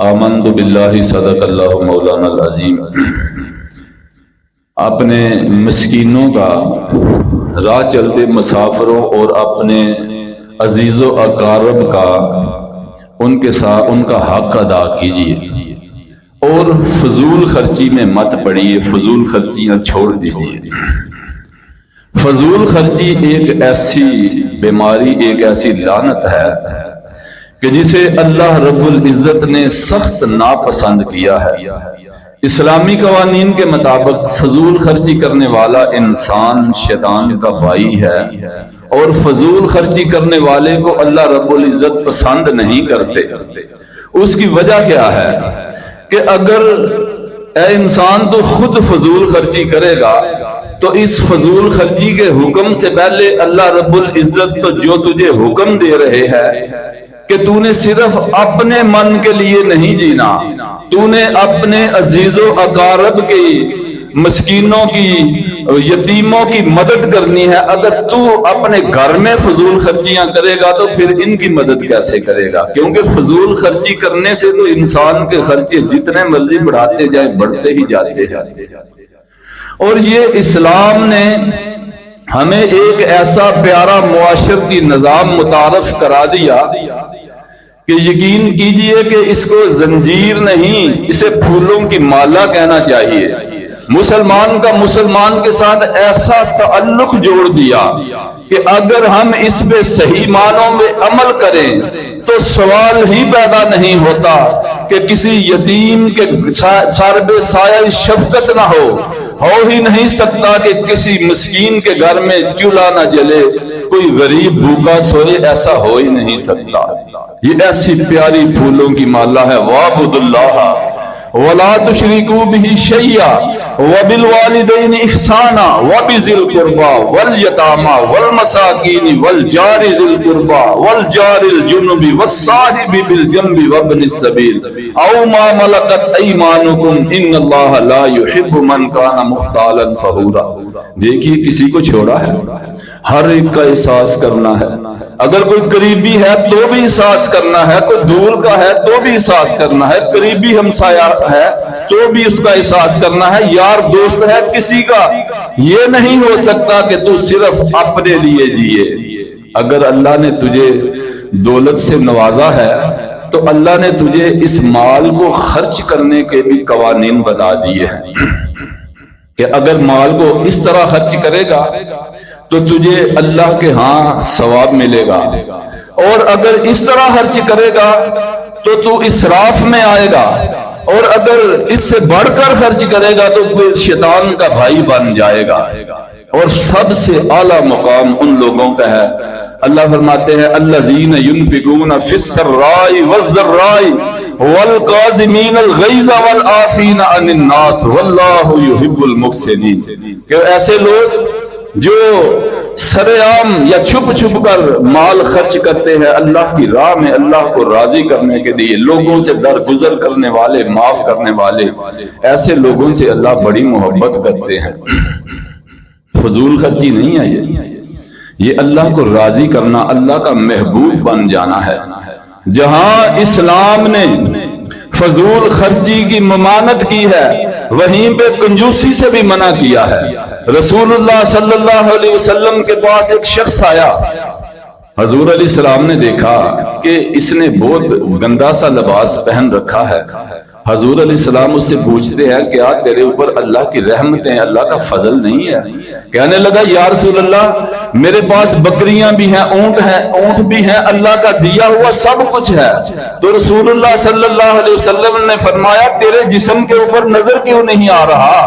آمنت باللہ صدق اللہ مولانا العظیم۔ اپنے مسکینوں کا، راہ چلتے مسافروں اور اپنے عزیز و اقارب کا ان کے ساتھ ان کا حق ادا کیجیے اور فضول خرچی میں مت پڑیے، فضول خرچیاں چھوڑ دیجیے۔ فضول خرچی ایک ایسی بیماری، ایک ایسی لعنت ہے کہ جسے اللہ رب العزت نے سخت ناپسند کیا ہے۔ اسلامی قوانین کے مطابق فضول خرچی کرنے والا انسان شیطان کا بھائی ہے، اور فضول خرچی کرنے والے کو اللہ رب العزت پسند نہیں کرتے۔ اس کی وجہ کیا ہے کہ اگر اے انسان تو خود فضول خرچی کرے گا تو اس فضول خرچی کے حکم سے پہلے اللہ رب العزت تو جو تجھے حکم دے رہے ہے کہ تو نے صرف اپنے من کے لیے نہیں جینا، تو نے اپنے عزیز و اقارب کی، مسکینوں کی، یتیموں کی مدد کرنی ہے۔ اگر تو اپنے گھر میں فضول خرچیاں کرے گا تو پھر ان کی مدد کیسے کرے گا؟ کیونکہ فضول خرچی کرنے سے تو انسان کے خرچے جتنے مرضی بڑھاتے جائیں بڑھتے ہی جاتے ہیں۔ اور یہ اسلام نے ہمیں ایک ایسا پیارا معاشرتی نظام متعارف کرا دیا کہ یقین کیجئے کہ اس کو زنجیر نہیں، اسے پھولوں کی مالا کہنا چاہیے۔ مسلمان کا مسلمان کے ساتھ ایسا تعلق جوڑ دیا کہ اگر ہم اس پہ صحیح معنوں میں عمل کریں تو سوال ہی پیدا نہیں ہوتا کہ کسی یتیم کے سر پہ سایہ شفقت نہ ہو ہی نہیں سکتا کہ کسی مسکین کے گھر میں چولہا نہ جلے، کوئی غریب بھوکا سوئے، ایسا ہو ہی نہیں سکتا۔ یہ ایسی پیاری پھولوں کی مالا ہے۔ وَاعْبُدُوا اللَّهَ وَلَا تُشْرِكُوا بِهِ شَيْئًا وَبِالْوَالِدَيْنِ إِحْسَانًا وَبِذِي الْقُرْبَى وَالْيَتَامَى وَالْمَسَاكِينِ وَالْجَارِ ذِي الْقُرْبَى وَالْجَارِ الْجُنُبِ وَالصَّاحِبِ بِالْجَنبِ وَابْنِ السَّبِيلِ أَوْ مَا مَلَكَتْ أَيْمَانُكُمْ إِنَّ اللَّهَ لَا يُحِبُّ مَنْ كَانَ مُخْتَالًا فَخُورًا۔ دیکھیے کسی کو چھوڑا ہے، ہر ایک کا احساس کرنا ہے۔ اگر کوئی قریبی ہے تو بھی احساس کرنا ہے، کوئی دور کا ہے تو بھی احساس کرنا ہے، قریبی ہمسایہ ہے تو بھی اس کا احساس کرنا ہے، یار دوست ہے کسی کا۔ یہ نہیں ہو سکتا کہ تو صرف اپنے لیے جیے۔ اگر اللہ نے تجھے دولت سے نوازا ہے تو اللہ نے تجھے اس مال کو خرچ کرنے کے بھی قوانین بتا دیے ہیں کہ اگر مال کو اس طرح خرچ کرے گا تو تجھے اللہ کے ہاں ثواب ملے گا، اور اگر اس طرح خرچ کرے گا تو تو اسراف میں آئے گا، اور اگر اس سے بڑھ کر خرچ کرے گا تو پھر شیطان کا بھائی بن جائے گا۔ اور سب سے اعلیٰ مقام ان لوگوں کا ہے، اللہ فرماتے ہیں الذین ينفقون فی السراء والضراء والکاظمین الغیظ والعافین عن الناس واللہ یحب المحسنین، کہ ایسے لوگ جو سرعام یا چھپ چھپ کر مال خرچ کرتے ہیں اللہ کی راہ میں، اللہ کو راضی کرنے کے لیے، لوگوں سے درگزر کرنے والے، معاف کرنے والے، ایسے لوگوں سے اللہ بڑی محبت کرتے ہیں۔ فضول خرچی نہیں ہے یہ اللہ کو راضی کرنا، اللہ کا محبوب بن جانا ہے۔ جہاں اسلام نے فضول خرچی کی ممانعت کی ہے وہیں پہ کنجوسی سے بھی منع کیا ہے۔ رسول اللہ صلی اللہ علیہ وسلم کے پاس ایک شخص آیا، حضور علیہ السلام نے دیکھا کہ اس نے بہت گندا سا لباس پہن رکھا ہے۔ حضور علیہ السلام اس سے پوچھتے ہیں کیا تیرے اوپر اللہ کی رحمتیں، اللہ کا فضل نہیں ہے؟ کہنے لگا یا رسول اللہ میرے پاس بکریاں بھی ہیں، اونٹ بھی ہیں، اللہ کا دیا ہوا سب کچھ ہے۔ تو رسول اللہ صلی اللہ علیہ وسلم نے فرمایا تیرے جسم کے اوپر نظر کیوں نہیں آ رہا؟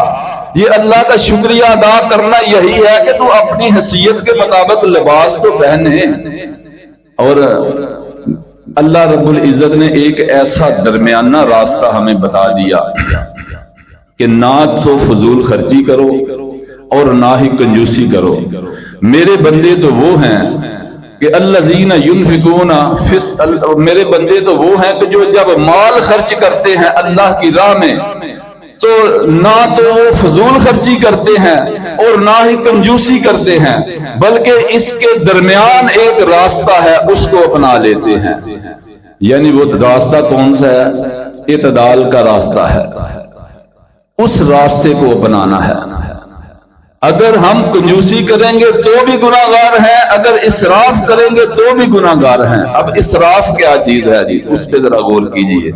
یہ اللہ کا شکریہ ادا کرنا یہی ہے کہ تو اپنی حیثیت کے مطابق لباس تو پہنے۔ اور اللہ رب العزت نے ایک ایسا درمیانہ راستہ ہمیں بتا دیا کہ نہ تو فضول خرچی کرو اور نہ ہی کنجوسی کرو۔ میرے بندے تو وہ ہیں کہ الذین ينفقون میرے بندے تو وہ ہیں کہ جو جب مال خرچ کرتے ہیں اللہ کی راہ میں تو نہ تو وہ فضول خرچی کرتے ہیں اور نہ ہی کنجوسی کرتے ہیں، بلکہ اس کے درمیان ایک راستہ ہے اس کو اپنا لیتے ہیں۔ یعنی وہ راستہ کون سا ہے اعتدال کا راستہ ہے، اس راستے کو اپنانا ہے۔ اگر ہم کنجوسی کریں گے تو بھی گناہگار ہیں، اگر اسراف کریں گے تو بھی گناہگار ہیں۔ اب اسراف کیا چیز ہے جی، اس پہ ذرا غور کیجئے۔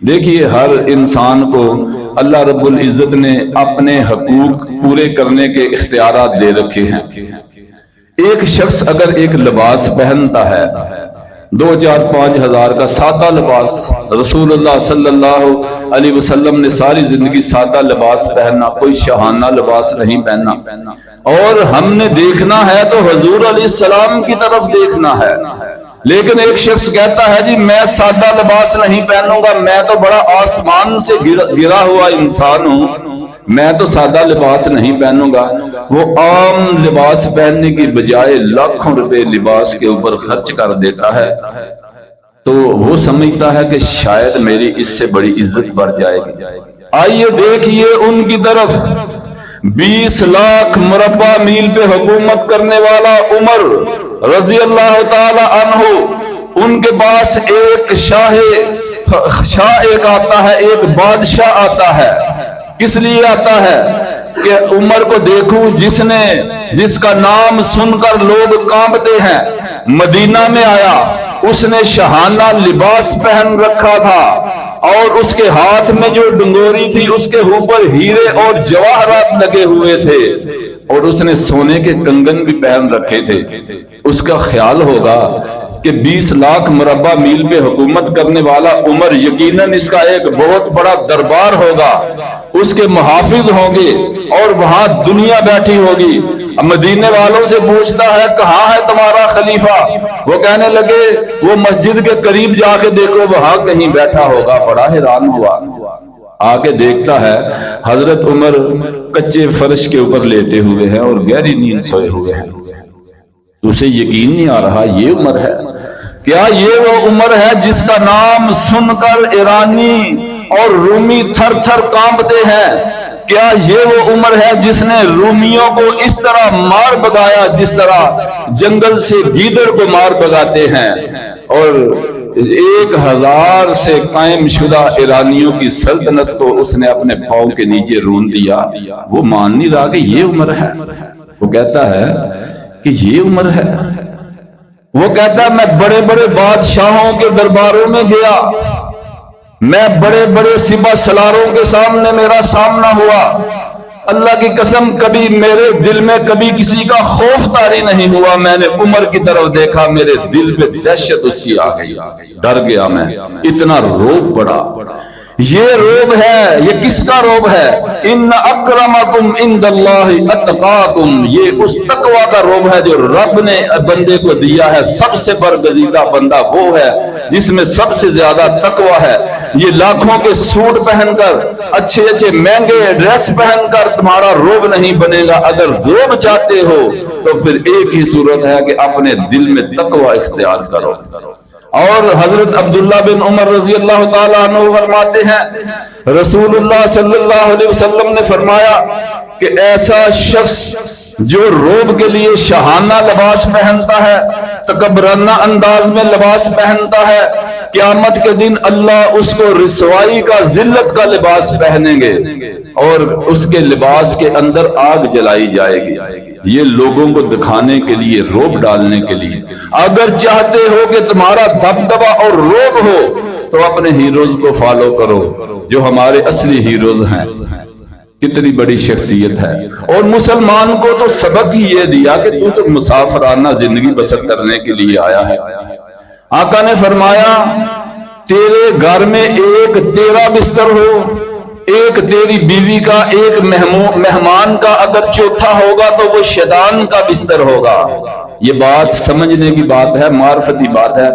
دیکھیے، ہر انسان کو اللہ رب العزت نے اپنے حقوق پورے کرنے کے اختیارات دے رکھے ہیں۔ ایک شخص اگر ایک لباس پہنتا ہے، 2,000-5,000 ہزار کا سادہ لباس، رسول اللہ صلی اللہ علیہ وسلم نے ساری زندگی سادہ لباس پہننا، کوئی شاہانہ لباس نہیں پہننا، اور ہم نے دیکھنا ہے تو حضور علیہ السلام کی طرف دیکھنا ہے۔ لیکن ایک شخص کہتا ہے جی میں سادہ لباس نہیں پہنوں گا، میں تو بڑا آسمان سے گرا ہوا انسان ہوں، میں تو سادہ لباس نہیں پہنوں گا۔ وہ عام لباس پہننے کی بجائے لاکھوں روپے لباس کے اوپر خرچ کر دیتا ہے، تو وہ سمجھتا ہے کہ شاید میری اس سے بڑی عزت بڑھ جائے گی۔ آئیے دیکھیے ان کی طرف، 20 لاکھ مربع میل پہ حکومت کرنے والا عمر رضی اللہ تعالی عنہ، ان کے پاس ایک شاہ ایک آتا ہے، ایک بادشاہ آتا ہے۔ کس لیے آتا ہے؟ کہ عمر کو دیکھوں جس کا نام سن کر لوگ کانپتے ہیں۔ مدینہ میں آیا، اس نے شاہانہ لباس پہن رکھا تھا، اور اس کے ہاتھ میں جو ڈنگوری تھی اس کے اوپر ہیرے اور جواہرات لگے ہوئے تھے، اور اس نے سونے کے کنگن بھی پہن رکھے تھے۔ اس کا خیال ہوگا کہ 20 لاکھ مربع میل پہ حکومت کرنے والا عمر، یقیناً اس کا ایک بہت بڑا دربار ہوگا، اس کے محافظ ہوں گے، اور وہاں دنیا بیٹھی ہوگی۔ مدینے والوں سے پوچھتا ہے کہاں ہے تمہارا خلیفہ؟ وہ کہنے لگے وہ مسجد کے قریب جا کے دیکھو، وہاں کہیں بیٹھا ہوگا۔ بڑا حیران ہوا، آ کے دیکھتا ہے حضرت عمر کچے فرش کے اوپر لیٹے ہوئے ہیں اور گہری نیند سوئے ہوئے ہیں۔ اسے یقین نہیں آ رہا یہ عمر ہے کیا؟ یہ وہ عمر ہے جس کا نام سن کر ایرانی اور رومی تھر تھر کانپتے ہیں؟ کیا یہ وہ عمر ہے جس نے رومیوں کو اس طرح مار بگایا جس طرح جنگل سے گیدڑ کو مار بگاتے ہیں، اور 1000 سے قائم شدہ ایرانیوں کی سلطنت کو اس نے اپنے پاؤں کے نیچے رون دیا؟ وہ مان نہیں رہا کہ یہ عمر ہے۔ وہ کہتا ہے کہ یہ عمر ہے۔ وہ کہتا ہے میں بڑے بڑے بادشاہوں کے درباروں میں گیا، میں بڑے بڑے سپہ سالاروں کے سامنے میرا سامنا ہوا، اللہ کی قسم کبھی میرے دل میں کبھی کسی کا خوف طاری نہیں ہوا۔ میں نے عمر کی طرف دیکھا، میرے دل پہ دہشت اس کی آ گئی، ڈر گیا میں، اتنا روب پڑا۔ یہ روب ہے، یہ کس کا روب ہے؟ ان اکرمکم عند اللہ اتقاکم، یہ اس تقوی کا روب ہے جو رب نے بندے کو دیا ہے۔ سب سے برگزیدہ بندہ وہ ہے جس میں سب سے زیادہ تقوی ہے۔ یہ لاکھوں کے سوٹ پہن کر، اچھے اچھے مہنگے ڈریس پہن کر تمہارا روب نہیں بنے گا۔ اگر روب چاہتے ہو تو پھر ایک ہی صورت ہے کہ اپنے دل میں تقوی اختیار کرو۔ اور حضرت عبداللہ بن عمر رضی اللہ تعالیٰ عنہ فرماتے ہیں رسول اللہ صلی اللہ علیہ وسلم نے فرمایا کہ ایسا شخص جو روب کے لیے شاہانہ لباس پہنتا ہے، تکبرانہ انداز میں لباس پہنتا ہے، قیامت کے دن اللہ اس کو رسوائی کا، ذلت کا لباس پہنیں گے، اور اس کے لباس کے اندر آگ جلائی جائے گی۔ یہ لوگوں کو دکھانے کے لیے، روب ڈالنے کے لیے۔ اگر چاہتے ہو کہ تمہارا دبدبا اور روب ہو تو اپنے ہیروز کو فالو کرو جو ہمارے اصلی ہیروز ہیں۔ کتنی بڑی شخصیت ہے۔ اور مسلمان کو تو سبق ہی یہ دیا کہ تو مسافرانہ زندگی بسر کرنے کے لیے آیا ہے۔ آقا نے فرمایا تیرے گھر میں ایک تیرا بستر ہو، ایک تیری بیوی کا، ایک مہمان کا، اگر چوتھا ہوگا تو وہ شیطان کا بستر ہوگا۔ یہ بات سمجھنے کی بات ہے، معرفتی بات ہے۔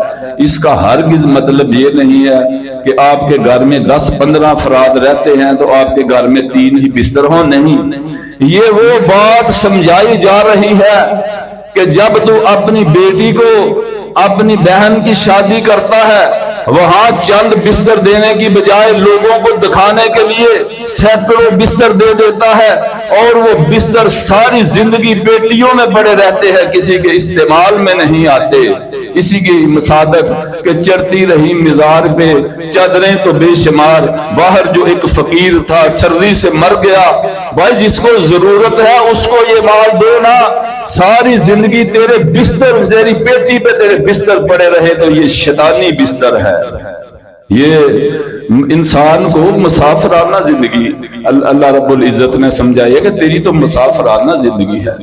اس کا ہرگز مطلب یہ نہیں ہے کہ آپ کے گھر میں 10-15 افراد رہتے ہیں تو آپ کے گھر میں 3 ہی بستر ہوں، نہیں۔ یہ وہ بات سمجھائی جا رہی ہے کہ جب تو اپنی بیٹی کو، اپنی بہن کی شادی کرتا ہے، وہاں چند بستر دینے کی بجائے لوگوں کو دکھانے کے لیے سینکڑوں بستر دے دیتا ہے، اور وہ بستر ساری زندگی پیٹیوں میں پڑے رہتے ہیں، کسی کے استعمال میں نہیں آتے۔ اسی کی مصادق کہ چڑھتی رہی مزار پہ چادریں تو بے شمار، باہر جو ایک فقیر تھا سردی سے مر گیا، بھائی جس کو ضرورت ہے اس کو یہ مال دو نا، ساری زندگی تیرے بستر، تیری پیٹی پہ تیرے بستر پڑے رہے تو یہ شیطانی بستر ہے۔ یہ انسان کو مسافرانہ زندگی اللہ رب العزت نے سمجھایا کہ تیری تو مسافرانہ زندگی ہے۔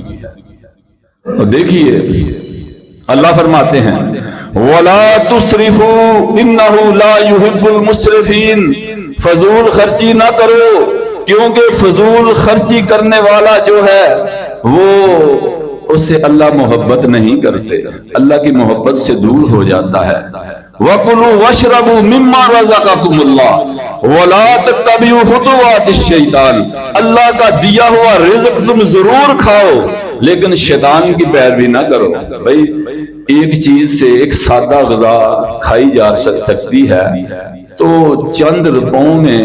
اور دیکھیے اللہ فرماتے ہیں وَلَا تُسْرِفُوا إِنَّهُ لَا يُحِبُّ الْمُسْرِفِينَ، فضول خرچی نہ کرو کیونکہ فضول خرچی کرنے والا جو ہے وہ اس سے اللہ محبت نہیں کرتے، اللہ کی محبت سے دور ہو جاتا ہے۔ وَكُلُوا وَاشْرَبُوا مِمَّا رَزَقَكُمُ اللَّهُ وَلَا تَتَّبِعُوا خُطُوَاتِ الشَّيْطَانِ، اللہ کا دیا ہوا رزق تم ضرور کھاؤ لیکن شیطان کی پیروی نہ کرو۔ بھائی ایک چیز سے ایک سادہ غذا کھائی جا سکتی ہے تو چند روپوں میں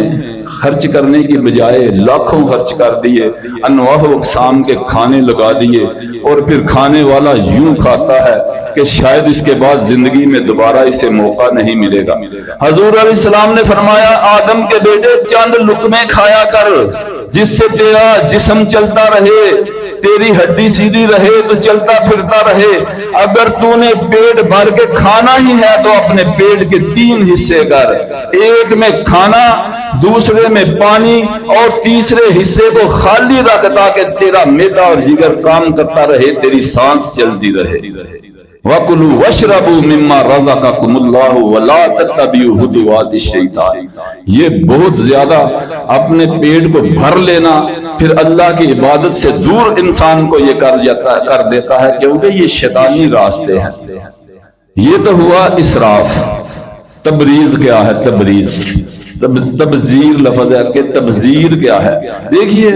خرچ کرنے کی بجائے لاکھوں خرچ کر دیے، انواع و اقسام کے کھانے لگا دیے، اور پھر کھانے والا یوں کھاتا ہے کہ شاید اس کے بعد زندگی میں دوبارہ اسے موقع نہیں ملے گا۔ حضور علیہ السلام نے فرمایا آدم کے بیٹے چند لقمے کھایا کر جس سے تیرا جسم چلتا رہے، تیری ہڈی سیدھی رہے تو چلتا پھرتا رہے۔ اگر تو نے پیٹ بھر کے کھانا ہی ہے تو اپنے پیٹ کے 3 حصے کر، ایک میں کھانا، دوسرے میں پانی، اور تیسرے حصے کو خالی رکھ تاکہ تیرا معدہ اور جگر کام کرتا رہے، تیری سانس چلتی رہے۔ وَكُلُوا وَاشْرَبُوا مِمَّا رَزَقَكُمُ اللَّهُ وَلَا تَتَّبِعُوا خُطُوَاتِ الشَّيْطَانِ، یہ بہت زیادہ اپنے پیٹ کو بھر لینا پھر اللہ کی عبادت سے دور انسان کو یہ کر دیتا ہے، کیونکہ یہ شیطانی راستے ہیں۔ یہ تو ہوا اسراف۔ تبریز کیا ہے؟ تبریز تبذیر لفظ ہے کہ تبذیر کیا ہے؟ دیکھیے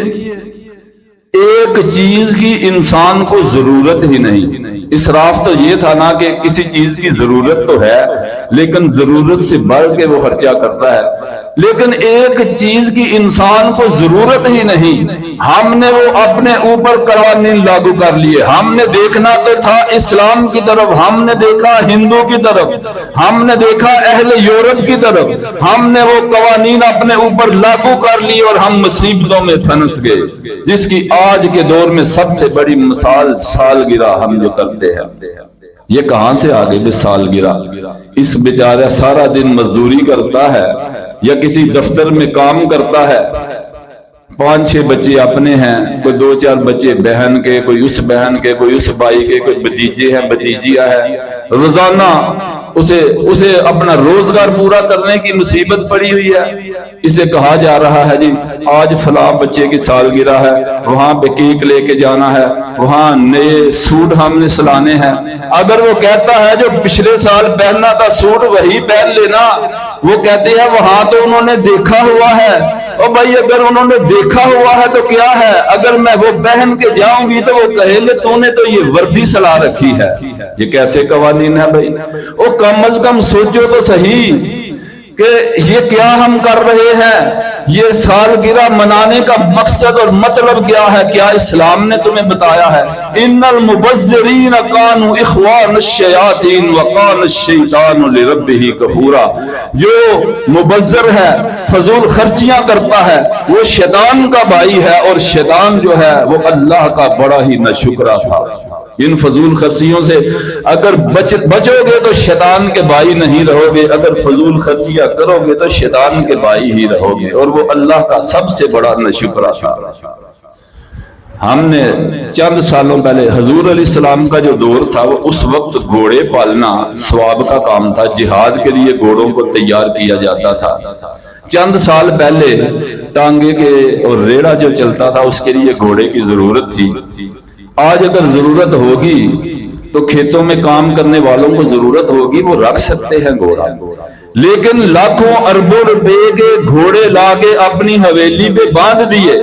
ایک چیز کی انسان کو ضرورت ہی نہیں، اسراف تو یہ تھا نا کہ کسی چیز کی ضرورت تو ہے لیکن ضرورت سے بڑھ کے وہ خرچہ کرتا ہے، لیکن ایک چیز کی انسان کو ضرورت ہی نہیں، ہم نے وہ اپنے اوپر قوانین لاگو کر لیے۔ ہم نے دیکھنا تو تھا اسلام کی طرف، ہم نے دیکھا ہندو کی طرف، ہم نے دیکھا اہل یورپ کی طرف، ہم نے وہ قوانین اپنے اوپر لاگو کر لی اور ہم مصیبتوں میں پھنس گئے، جس کی آج کے دور میں سب سے بڑی مثال سالگرہ ہم جو کرتے ہیں۔ یہ کہاں سے آگے بھی سالگرہ؟ اس بیچارہ سارا دن مزدوری کرتا ہے یا کسی دفتر میں کام کرتا ہے، 5-6 بچے اپنے ہیں، کوئی 2-4 بچے بہن کے، کوئی اس بہن کے، کوئی اس بھائی کے، کوئی بھتیجے ہیں، بھتیجیاں ہیں، روزانہ اسے اپنا روزگار پورا کرنے کی مصیبت پڑی ہوئی ہے۔ اسے کہا جا رہا ہے جی آج فلاں بچے کی سالگرہ ہے، وہاں پہ کیک لے کے جانا ہے، وہاں نئے سوٹ ہم نے سلانے ہیں۔ اگر وہ کہتا ہے جو پچھلے سال پہننا تھا سوٹ وہی پہن لینا، وہ کہتے ہیں وہاں تو انہوں نے دیکھا ہوا ہے۔ اور بھائی اگر انہوں نے دیکھا ہوا ہے تو کیا ہے، اگر میں وہ پہن کے جاؤں گی تو وہ کہے گے تو نے تو یہ وردی سلا رکھی ہے۔ یہ کیسے قوانین ہے بھائی؟ وہ کم از کم سوچو تو صحیح کہ یہ کیا ہم کر رہے ہیں، یہ سالگرہ منانے کا مقصد اور مطلب کیا ہے؟ کیا اسلام نے تمہیں بتایا ہے؟ ان المبذرین کانوا اخوان الشیاطین وکان الشیطان لربہ کفورا، جو مبذر ہے، فضول خرچیاں کرتا ہے، وہ شیطان کا بھائی ہے، اور شیطان جو ہے وہ اللہ کا بڑا ہی ناشکرا تھا۔ ان فضول خرچیوں سے اگر بچو گے تو شیطان کے بھائی نہیں رہو گے، اگر فضول خرچیاں کرو گے تو شیطان کے بھائی ہی رہو گے، اور وہ اللہ کا سب سے بڑا ناشکرا تھا۔ ہم نے چند سالوں پہلے حضور علیہ السلام کا جو دور تھا وہ اس وقت گھوڑے پالنا ثواب کا کام تھا، جہاد کے لیے گھوڑوں کو تیار کیا جاتا تھا۔ چند سال پہلے ٹانگے کے اور ریڑا جو چلتا تھا اس کے لیے گھوڑے کی ضرورت تھی۔ آج اگر ضرورت ہوگی تو کھیتوں میں کام کرنے والوں کو ضرورت ہوگی، وہ رکھ سکتے ہیں گھوڑا، لیکن لاکھوں اربوں روپے کے گھوڑے لا کے اپنی حویلی پہ باندھ دیے،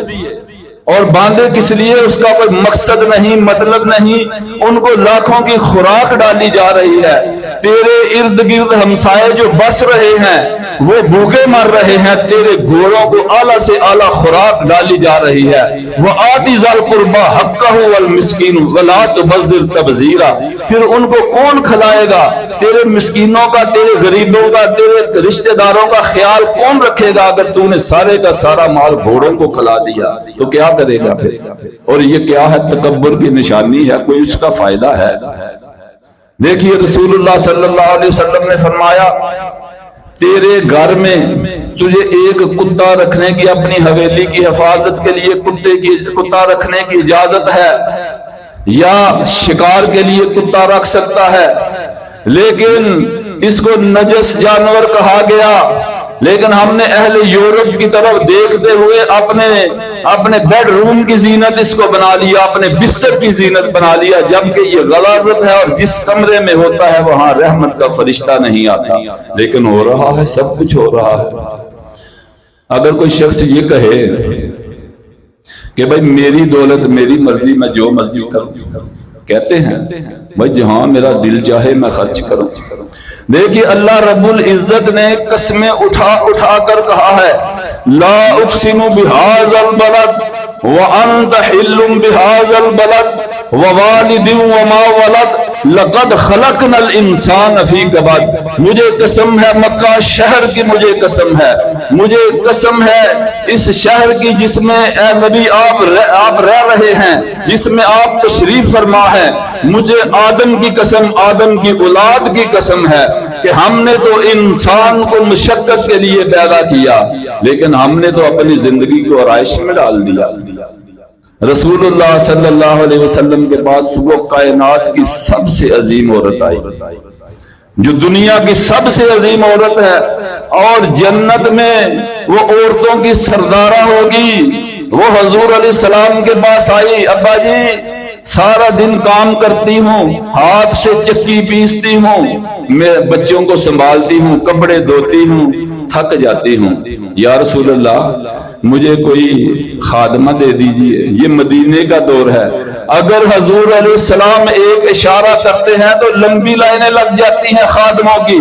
اور باندھے کس لیے اس کا کوئی مقصد نہیں، مطلب نہیں، ان کو لاکھوں کی خوراک ڈالی جا رہی ہے۔ تیرے ارد گرد ہمسائے جو بس رہے ہیں وہ بھوکے مر رہے ہیں، تیرے گھوڑوں کو اعلیٰ سے اعلیٰ خوراک ڈالی جا رہی ہے۔ وَآتِ ذَا الْقُرْبَىٰ حَقَّهُ وَالْمِسْكِينُ وَلَا تُبَذِّرْ تَبْذِيرًا، پھر ان کو کون کھلائے گا؟ تیرے مسکینوں کا، تیرے غریبوں کا، تیرے رشتہ داروں کا خیال کون رکھے گا اگر تو نے سارے کا سارا مال گھوڑوں کو کھلا دیا تو کیا کرے گا پھر؟ اور یہ کیا ہے؟ تکبر کی نشانی ہے، کوئی اس کا فائدہ ہے؟ دیکھیے رسول اللہ صلی اللہ علیہ وسلم نے فرمایا تیرے گھر میں تجھے ایک کتا رکھنے کی، اپنی حویلی کی حفاظت کے لیے کتا رکھنے کی اجازت ہے، یا شکار کے لیے کتا رکھ سکتا ہے، لیکن اس کو نجس جانور کہا گیا۔ لیکن ہم نے اہل یورپ کی طرف دیکھتے ہوئے اپنے بیڈ روم کی زینت اس کو بنا لیا، اپنے بستر کی زینت بنا لیا، جبکہ یہ غلاظت ہے، اور جس کمرے میں ہوتا ہے وہاں رحمت کا فرشتہ نہیں آتا، لیکن ہو رہا ہے، سب کچھ ہو رہا ہے۔ اگر کوئی شخص یہ کہے کہ بھائی میری دولت میری مرضی، میں جو مرضی کروں، کہتے ہیں بھائی جہاں میرا دل چاہے میں خرچ کروں۔ دیکھیے اللہ رب العزت نے قسمیں اٹھا اٹھا کر کہا ہے لا اقسم بہذا البلد وانت حل بہذا البلد ووالد وما ولد لقد خلقنا الانسان فی کبد۔ مجھے قسم ہے مکہ شہر کی، مجھے قسم ہے، مجھے قسم ہے اس شہر کی جس میں اے نبی آپ رہ رہے ہیں، جس میں آپ تشریف فرما ہے، مجھے آدم کی قسم، آدم کی اولاد کی قسم ہے کہ ہم نے تو انسان کو مشقت کے لیے پیدا کیا، لیکن ہم نے تو اپنی زندگی کو آرائش میں ڈال دیا۔ رسول اللہ صلی اللہ علیہ وسلم کے پاس وہ کائنات کی سب سے عظیم عورت آئی، جو دنیا کی سب سے عظیم عورت ہے، اور جنت میں وہ عورتوں کی سردارہ ہوگی۔ وہ حضور علیہ السلام کے پاس آئی، ابا جی سارا دن کام کرتی ہوں، ہاتھ سے چکی پیستی ہوں، میں بچوں کو سنبھالتی ہوں، کپڑے دھوتی ہوں، تھک جاتی ہوں، یا رسول اللہ مجھے کوئی خادمہ دے دیجئے۔ یہ مدینے کا دور ہے، اگر حضور علیہ السلام ایک اشارہ کرتے ہیں تو لمبی لائنیں لگ جاتی ہیں خادموں کی،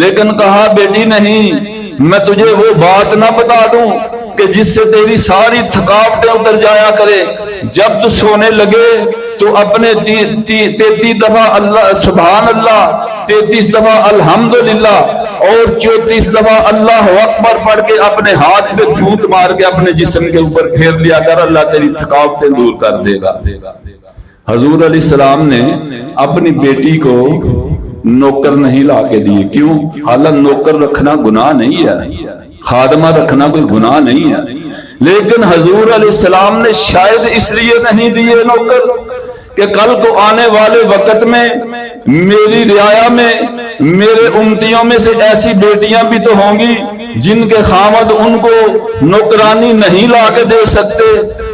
لیکن کہا بیٹی نہیں، میں تجھے وہ بات نہ بتا دوں کہ جس سے تیری ساری تھکاوٹیں اتر جایا کرے۔ جب تو سونے لگے تو اپنے 33 دفعہ اللہ سبحان اللہ، 33 دفعہ الحمدللہ اور 34 دفعہ اللہ اکبر پڑھ کے اپنے ہاتھ پہ پھونک مار کے اپنے جسم کے اوپر پھیر لیا کر، اللہ تیری تھکاوٹیں دور کر دے گا۔ حضور علیہ السلام نے اپنی بیٹی کو نوکر نہیں لا کے دیے، کیوں؟ حالانکہ نوکر رکھنا گناہ نہیں ہے، خادمہ رکھنا کوئی گناہ نہیں ہے، لیکن حضور علیہ السلام نے شاید اس لیے نہیں دیے نوکر کہ کل کو آنے والے وقت میں میری رعایا میں میرے امتیوں میں سے ایسی بیٹیاں بھی تو ہوں گی جن کے خامد ان کو نوکرانی نہیں لا کے دے سکتے،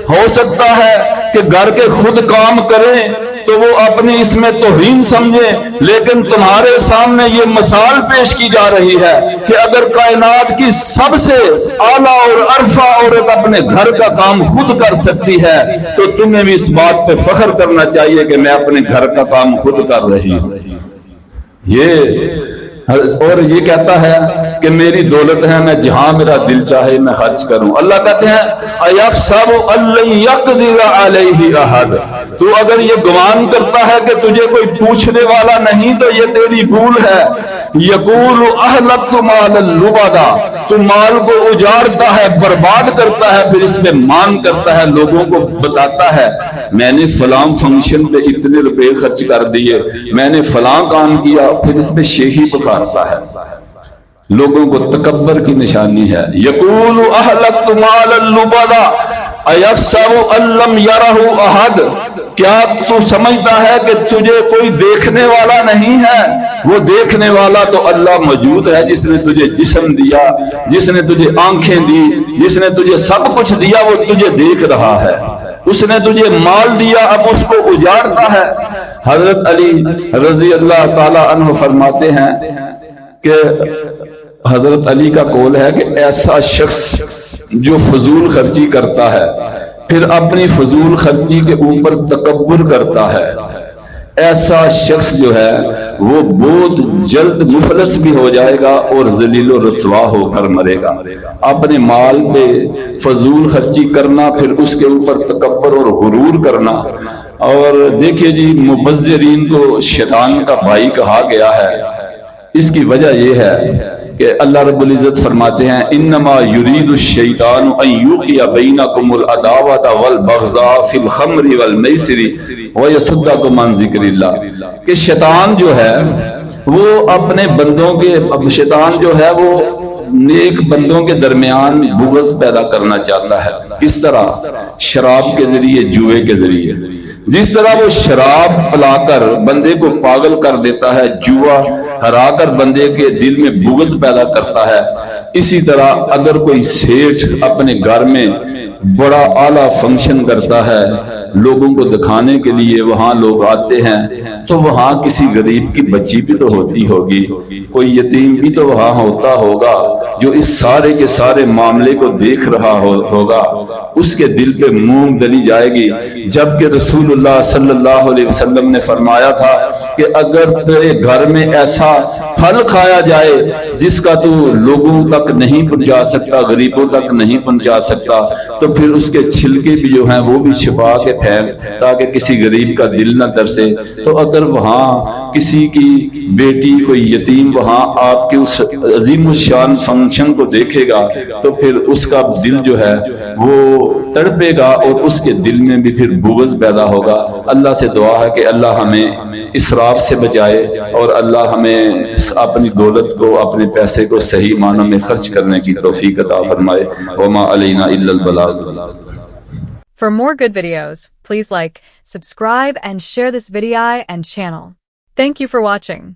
ہو سکتا ہے کہ گھر کے خود کام کریں تو وہ اپنی اس میں توہین سمجھیں، لیکن تمہارے سامنے یہ مثال پیش کی جا رہی ہے کہ اگر کائنات کی سب سے اعلیٰ اور عرفہ عورت اپنے گھر کا کام خود کر سکتی ہے تو تمہیں بھی اس بات پہ فخر کرنا چاہیے کہ میں اپنے گھر کا کام خود کر رہی ہوں۔ اور یہ کہتا ہے کہ میری دولت ہے، میں جہاں میرا دل چاہے میں خرچ کروں۔ اللہ کہتے ہیں اَيَحْسَبُ أَن لَّن يَقْدِرَ عَلَيْهِ أَحَدٌ، تو اگر یہ گمان کرتا ہے کہ تجھے کوئی پوچھنے والا نہیں تو یہ تیری بھول ہے۔ يَقُولُ أَهْلَكْتُ مَالًا لُبَدًا، تو مال کو اجاڑتا ہے، برباد کرتا ہے، پھر اس میں مان کرتا ہے، لوگوں کو بتاتا ہے میں نے فلاں فنکشن پہ اتنے روپے خرچ کر دیے، میں نے فلاں کام کیا، پھر اس میں شیخی پکارتا ہے۔ لوگوں کو تکبر کی نشانی ہے۔ یقول اہلکت مالا لبدا ایحسب ان لم یرہ احد، کیا تو سمجھتا ہے کہ تجھے کوئی دیکھنے والا نہیں ہے؟ وہ دیکھنے والا تو اللہ موجود ہے، جس نے تجھے جسم دیا، جس نے تجھے آنکھیں دی، جس نے تجھے سب کچھ دیا، وہ تجھے دیکھ رہا ہے۔ اس نے تجھے مال دیا، اب اس کو اجاڑتا ہے۔ حضرت علی رضی اللہ تعالی عنہ فرماتے ہیں کہ حضرت علی کا قول ہے کہ ایسا شخص جو فضول خرچی کرتا ہے پھر اپنی فضول خرچی کے اوپر تکبر کرتا ہے، ایسا شخص جو ہے وہ بہت جلد مفلس بھی ہو جائے گا اور ذلیل و رسوا ہو کر مرے گا۔ اپنے مال پہ فضول خرچی کرنا، پھر اس کے اوپر تکبر اور غرور کرنا، اور دیکھیے جی مبذرین کو شیطان کا بھائی کہا گیا ہے، اس کی وجہ یہ ہے کہ اللہ رب العزت فرماتے ہیں انما یرید الشیطان ان یوقع بینکم العداوۃ والبغضاء فی الخمر والمیسر ویصدکم عن ذکر اللہ، کہ شیطان جو ہے وہ اپنے بندوں کے شیطان جو ہے وہ نیک بندوں کے درمیان بغض پیدا کرنا چاہتا ہے۔ کس طرح؟ شراب کے ذریعے، جوئے کے ذریعے۔ جس طرح وہ شراب پلا کر بندے کو پاگل کر دیتا ہے، جوا ہرا کر بندے کے دل میں بغض پیدا کرتا ہے، اسی طرح اگر کوئی سیٹھ اپنے گھر میں بڑا اعلیٰ فنکشن کرتا ہے، لوگوں کو دکھانے کے لیے وہاں لوگ آتے ہیں، تو وہاں کسی غریب کی بچی بھی تو ہوتی ہوگی، کوئی یتیم بھی تو وہاں ہوتا ہوگا جو اس سارے کے سارے معاملے کو دیکھ رہا ہوگا، اس کے دل پہ مونگ دلی جائے گی۔ جبکہ رسول اللہ صلی اللہ علیہ وسلم نے فرمایا تھا کہ اگر تیرے گھر میں ایسا پھل کھایا جائے جس کا تو لوگوں تک نہیں پہنچا سکتا، غریبوں تک نہیں پہنچا سکتا، تو پھر اس کے چھلکے بھی جو ہیں وہ بھی چھپا کے پھینک تاکہ کسی غریب کا دل نہ ترسے۔ تو اگر وہاں کسی کی بیٹی کوئی یتیم وہاں آپ کے اس عظیم الشان فنکشن کو دیکھے گا تو پھر اس کا دل جو ہے وہ تڑپے گا اور اس کے دل میں بھی پھر بغض پیدا ہوگا۔ اللہ سے دعا ہے کہ اللہ ہمیں اسراف سے بچائے اور اللہ ہمیں اپنی دولت کو، اپنے پیسے کو صحیح معنوں میں خرچ کرنے کی توفیق عطا فرمائے۔ وما علینا الا البلاغ۔ For more good videos, please like, subscribe and share this video and channel. Thank you for watching.